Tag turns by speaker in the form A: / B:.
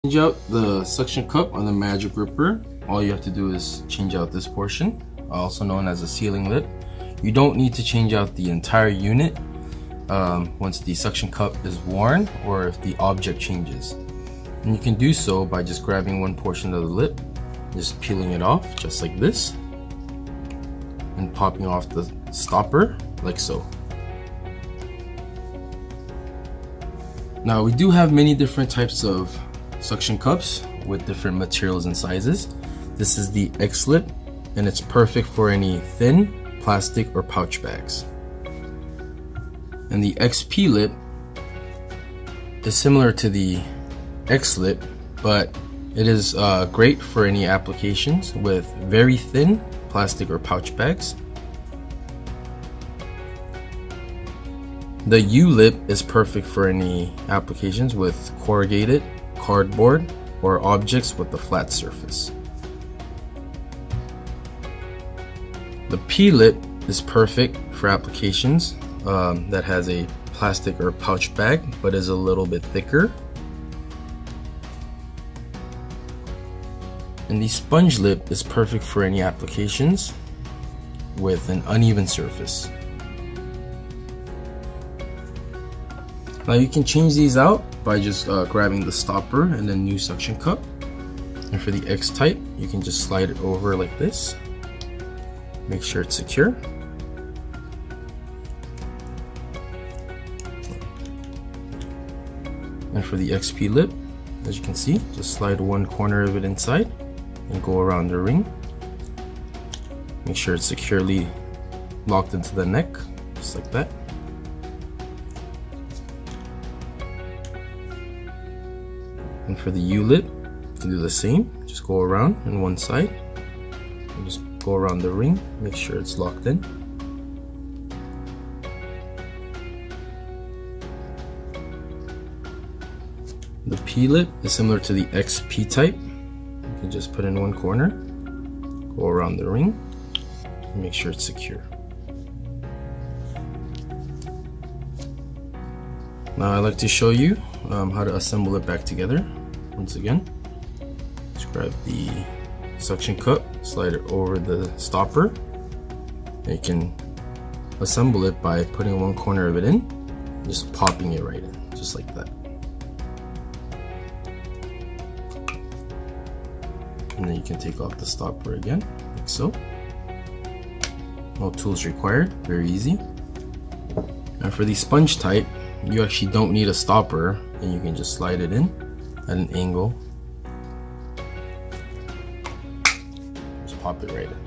A: Change out the suction cup on the Magic Gripper. All you have to do is change out this portion, also known as a sealing lip. You don't need to change out the entire unit once the suction cup is worn or if the object changes. And you can do so by just grabbing one portion of the lip, just peeling it off just like this, and popping off the stopper like so. Now we do have many different types of suction cups with different materials and sizes. This is the X lip and it's perfect for any thin, plastic or pouch bags. And the XP lip is similar to the X lip, but it is great for any applications with very thin plastic or pouch bags. The U lip is perfect for any applications with corrugated, cardboard, or objects with a flat surface. The P lip is perfect for applications that has a plastic or pouch bag but is a little bit thicker. And the sponge lip is perfect for any applications with an uneven surface. Now you can change these out by just grabbing the stopper and the new suction cup. And for the X type, you can just slide it over like this. Make sure it's secure. And for the XP lip, as you can see, just slide one corner of it inside and go around the ring. Make sure it's securely locked into the neck, just like that. And for the U lip, you can do the same. Just go around on one side and just go around the ring. Make sure it's locked in. The P lip is similar to the XP type. You can just put in one corner, go around the ring, and make sure it's secure. Now I'd like to show you how to assemble it back together. Once again, just grab the suction cup, slide it over the stopper, and you can assemble it by putting one corner of it in, just popping it right in, just like that. And then you can take off the stopper again, like so. No tools required, very easy. And for the sponge type, you actually don't need a stopper and you can just slide it in at an angle. Just pop it right in.